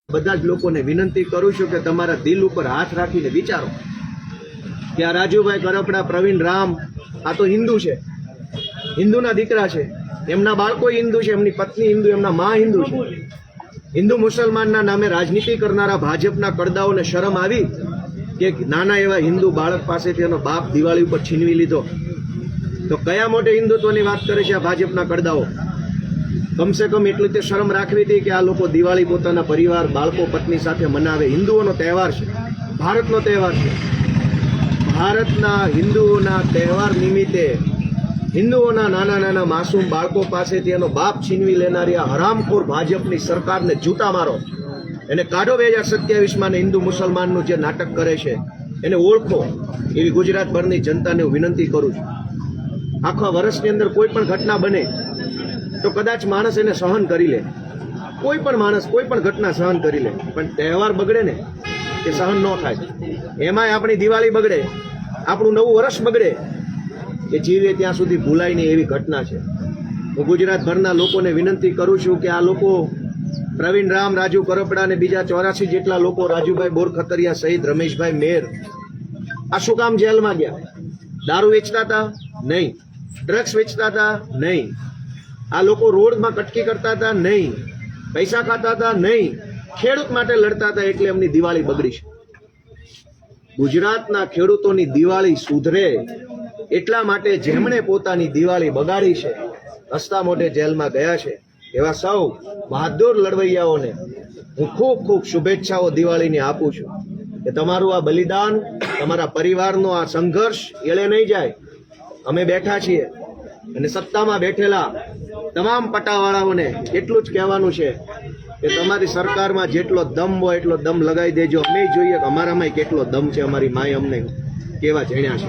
બધા જ લોકોને વિનંતી કરું છું કે તમારા દિલ ઉપર હાથ રાખીને વિચારો કે આ રાજુભાઈ કરપડા, પ્રવીણ રામ આ તો હિન્દુ છે, હિન્દુના દીકરા છે, એમના બાળકો હિન્દુ છે, એમની પત્ની હિન્દુ, એમના મા હિન્દુ છે. હિન્દુ મુસલમાનના નામે રાજનીતિ કરનારા ભાજપના કડદાઓને શરમ આવી કે નાના એવા હિન્દુ બાળક પાસેથી એનો બાપ દિવાળી ઉપર છીનવી લીધો? તો કયા મોટે હિન્દુત્વની વાત કરે છે આ ભાજપના કડદાઓ? કમસે કમ એટલી તે શરમ રાખવી હતી કે આ લોકો દિવાળી પોતાના પરિવાર, બાળકો, પત્ની સાથે મનાવે. હિન્દુઓનો તહેવાર છે, ભારતનો તહેવાર છે. ભારતના હિન્દુઓના તહેવાર નિમિત્તે હિન્દુઓના નાના નાના માસૂમ બાળકો પાસેથી એનો બાપ છીનવી લેનારી આ હરામખોર ભાજપની સરકારને જૂતા મારો, એને કાઢો 2027માં. ને હિન્દુ મુસલમાનનું જે નાટક કરે છે એને ઓળખો, એવી ગુજરાતભરની જનતાને હું વિનંતી કરું છું. આખા વર્ષની અંદર કોઈ પણ ઘટના બને તો કદાચ માણસ એને સહન કરી લે, કોઈ પણ માણસ કોઈ પણ ઘટના સહન કરી લે, પણ તહેવાર બગડે ને એ સહન ન થાય. એમાંય આપણી દિવાળી બગડે, આપણું નવું વર્ષ બગડે, એ જીવે ત્યાં સુધી ભૂલાય નહીં એવી ઘટના છે. હું ગુજરાતભરના લોકોને વિનંતી કરું છું કે આ લોકો પ્રવીણ રામ, રાજુ કરપડા અને બીજા 84 જેટલા લોકો, રાજુભાઈ બોરખતરિયા સહિત રમેશભાઈ મેર, આ શું કામ જેલમાં ગયા? દારૂ વેચતા હતા? નહીં. ડ્રગ્સ વેચતા હતા? નહીં. આ લોકો રોડમાં કટકી કરતા હતા? નહીં. પૈસા ખાતા હતા? નહીં. ખેડૂત માટે લડતા હતા એટલે એમની દિવાળી બગડી છે. ગુજરાતના ખેડૂતોની દિવાળી સુધરે એટલા માટે જેમણે પોતાની દિવાળી બગાડી છે, હસતા મોઢે જેલમાં ગયા છે, એવા સૌ બહાદુર લડવૈયાઓને હું ખૂબ ખૂબ શુભેચ્છાઓ દિવાળીની આપું છું કે તમારું આ બલિદાન, તમારા પરિવારનો આ સંઘર્ષ એળે નહીં જાય. અમે બેઠા છીએ અને સત્તામાં બેઠેલા તમામ પટાવાળાઓને એટલું જ કહેવાનું છે કે તમારી સરકારમાં જેટલો દમ હોય એટલો દમ લગાવી દેજો. અમે જોઈએ કે અમારામાં કેટલો દમ છે, અમારી માએ અમને કેવા જણ્યા છે.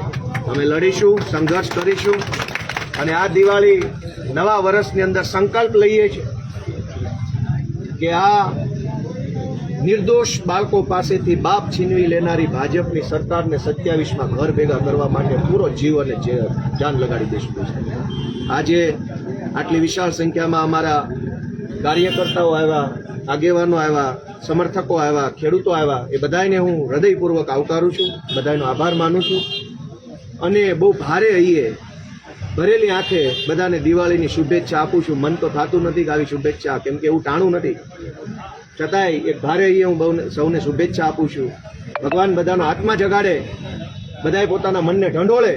અમે લડીશું, સંઘર્ષ કરીશું અને આ દિવાળી નવા વર્ષની અંદર સંકલ્પ લઈએ છીએ કે આ નિર્દોષ બાળકો પાસેથી બાપ છીનવી લેનારી ભાજપની સરકારને 27માં ઘર ભેગા કરવા માટે પૂરો જીવ અને જાન લગાડી દઈશું. આજે આટલી વિશાળ સંખ્યામાં અમારા કાર્યકર્તાઓ આવ્યા, આગેવાનો આવ્યા, સમર્થકો આવ્યા, ખેડૂતો આવ્યા, એ બધાને હું હૃદયપૂર્વક આવકારું છું, બધાનો આભાર માનું છું અને બહુ ભારે હૈયે, ભરેલી આંખે બધાને દિવાળીની શુભેચ્છા આપું છું. મન તો થતું નથી કે આવી શુભેચ્છા, કેમ કે એવું ટાણું નથી, છતાંય એક ભારે હૈયે હું સૌને શુભેચ્છા આપું છું. ભગવાન બધાનો આત્મા જગાડે, બધાએ પોતાના મનને ઢંઢોળે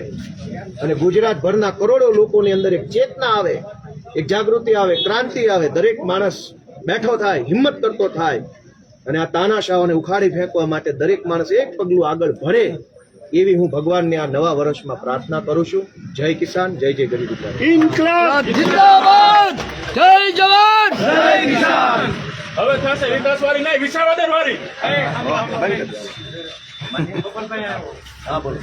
અને ગુજરાતભરના કરોડો લોકોની અંદર એક ચેતના આવે, એક જાગૃતિ આવે, ક્રાંતિ આવે, દરેક માણસ બેઠો થાય, હિંમત કરતો થાય અને આ તાનાશાહોને ઉખાડી ફેંકવા માટે દરેક માણસ એક પગલું આગળ ભરે, એવી હું ભગવાનને આ નવા વર્ષમાં પ્રાર્થના કરું છું. જય કિસાન, જય જય ગરીબ ગુજરાત. ઇન્કલાબ જિંદાબાદ, જય જવાન, જય કિસાન. હવે થશે વિકાસવાળી નહીં, વિસાવદર વાળી. હા બોલો.